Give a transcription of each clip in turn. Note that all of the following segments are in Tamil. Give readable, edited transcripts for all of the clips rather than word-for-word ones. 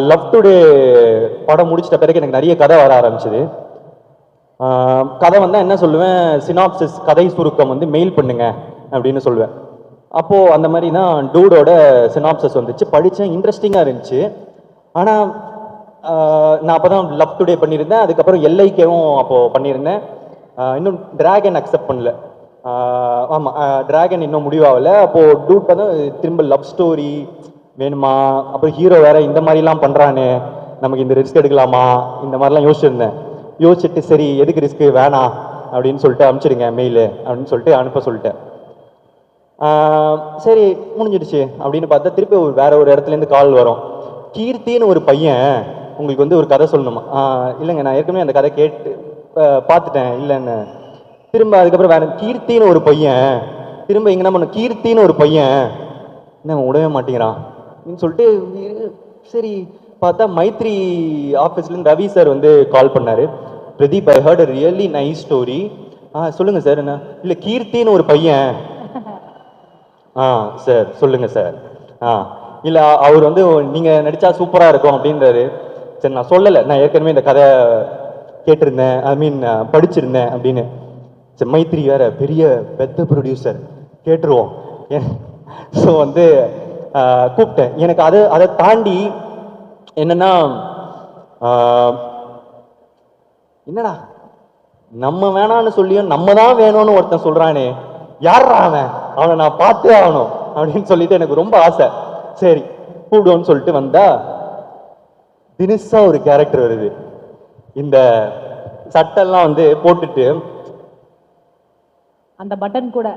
லவ் டுடே படம் முடிச்சிட்ட பிறகு எனக்கு நிறைய கதை வர ஆரம்பிச்சது. கதை வந்தால் என்ன சொல்லுவேன், சினாப்சிஸ் கதை சுருக்கம் வந்து மெயில் பண்ணுங்க அப்படின்னு சொல்லுவேன். அப்போது அந்த மாதிரி தான் டூடோட சினாப்சிஸ் வந்துச்சு, படித்தேன், இன்ட்ரெஸ்டிங்காக இருந்துச்சு. ஆனால் நான் அப்போ தான் லவ் டுடே பண்ணியிருந்தேன், அதுக்கப்புறம் எல்ஐகேவும் அப்போது பண்ணியிருந்தேன். இன்னும் டிராகன் அக்செப்ட் பண்ணல. ஆமாம், டிராகன் இன்னும் முடிவாகலை. அப்போது டூட் பார்த்தா திரும்ப லவ் ஸ்டோரி வேணுமா, அப்புறம் ஹீரோ வேற இந்த மாதிரிலாம் பண்ணுறானே, நமக்கு இந்த ரிஸ்க் எடுக்கலாமா, இந்த மாதிரிலாம் யோசிச்சிருந்தேன். யோசிச்சுட்டு சரி எதுக்கு ரிஸ்க்கு வேணாம் அப்படின்னு சொல்லிட்டு அனுப்பிச்சிடுங்க மெயிலு அப்படின்னு சொல்லிட்டு அனுப்ப சொல்லிட்டேன். சரி முடிஞ்சிடுச்சு அப்படின்னு பார்த்தா திருப்பி வேற ஒரு இடத்துலேருந்து கால் வரும். கீர்த்தின்னு ஒரு பையன் உங்களுக்கு வந்து ஒரு கதை சொல்லணுமா? இல்லைங்க, நான் ஏற்கனவே அந்த கதை கேட்டு பார்த்துட்டேன் இல்லைன்னு. திரும்ப அதுக்கப்புறம் வேற கீர்த்தின்னு ஒரு பையன் திரும்ப இங்கே என்ன பண்ண, கீர்த்தின்னு ஒரு பையன் என்ன விடவே மாட்டேங்கிறான் அப்படின்னு சொல்லிட்டு சரி பார்த்தா மைத்ரி ஆஃபீஸ்லேருந்து ரவி சார் வந்து கால் பண்ணார். Pradeep, I heard a really nice story. சொல்லுங்கள் சார். என்ன இல்லை, கீர்த்தின்னு ஒரு பையன். சார் சொல்லுங்கள் சார். இல்லை அவர் வந்து நீங்கள் நடித்தா சூப்பராக இருக்கும் அப்படின்றாரு. சரி நான் சொல்லலை, நான் ஏற்கனவே இந்த கதை கேட்டிருந்தேன், ஐ மீன் படிச்சிருந்தேன் அப்படின்னு. சரி மைத்ரி வேற பெரிய பெத்த ப்ரொடியூசர், கேட்டுருவோம். ஸோ வந்து கூப்பிட்டேன். எனக்கு அதை தாண்டி என்னன்னா, என்னடா நம்ம வேணான்னு சொல்லியும் நம்ம தான் வேணும்னு ஒருத்தன் சொல்றானே, யாரா அவனை நான் பார்த்தே ஆகணும் அப்படின்னு சொல்லிட்டு எனக்கு ரொம்ப ஆசை. சரி கூப்பிடுவோன்னு சொல்லிட்டு வந்தா தினுசா ஒரு கேரக்டர் வருது. இந்த சட்டெல்லாம் வந்து போட்டுட்டு அந்த பட்டன் கூட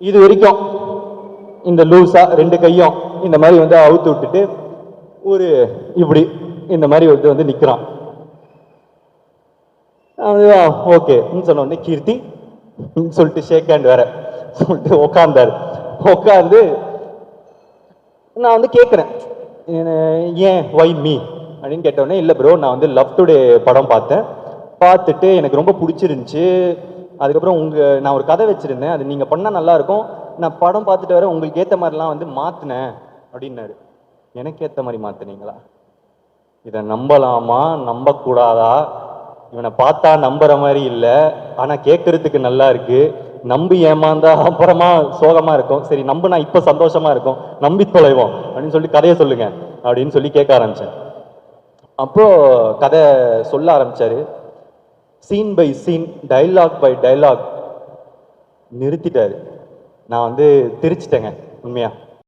இது வரைக்கும் இந்த லூஸா ரெண்டு கையும் இந்த மாதிரி வந்து அவுத்து விட்டுட்டு ஒரு இப்படி இந்த மாதிரி வந்து நிக்கிறான். ஓகே சொன்ன உடனே கீர்த்தி சொல்லிட்டு ஷேக் ஹேண்ட் வேற சொல்லிட்டு உட்காந்தாரு. உட்காந்து நான் வந்து கேட்குறேன், ஏன் ஒய் மீ அப்படின்னு கேட்டோடனே, இல்லை ப்ரோ நான் வந்து லவ் டுடே படம் பார்த்தேன், பார்த்துட்டு எனக்கு ரொம்ப பிடிச்சிருந்துச்சு. அதுக்கப்புறம் நான் ஒரு கதை வச்சிருந்தேன், அது நீங்கள் பண்ணால் நல்லாயிருக்கும், நான் படம் பார்த்துட்டு வர உங்களுக்கு ஏற்ற மாதிரிலாம் வந்து மாற்றினேன் அப்படின்னாரு. எனக்கு ஏற்ற மாதிரி மாற்றினீங்களா? இதை நம்பலாமா நம்பக்கூடாதா? இவனை பார்த்தா நம்புற மாதிரி இல்லை, ஆனால் கேட்கறதுக்கு நல்லா இருக்கு. நம்பி ஏமாந்தா அப்புறமா சோகமாக இருக்கும். சரி நம்புனா இப்போ சந்தோஷமா இருக்கும், நம்பி தொலைவோம் அப்படின்னு சொல்லி கதையை சொல்லுங்க அப்படின்னு சொல்லி கேட்க ஆரம்பித்தேன். அப்போ கதை சொல்ல ஆரம்பிச்சாரு. Scene by scene, dialogue by dialogue நிறுத்திட்டாரு. நான் வந்து திரிச்சிட்டேங்க உண்மையா.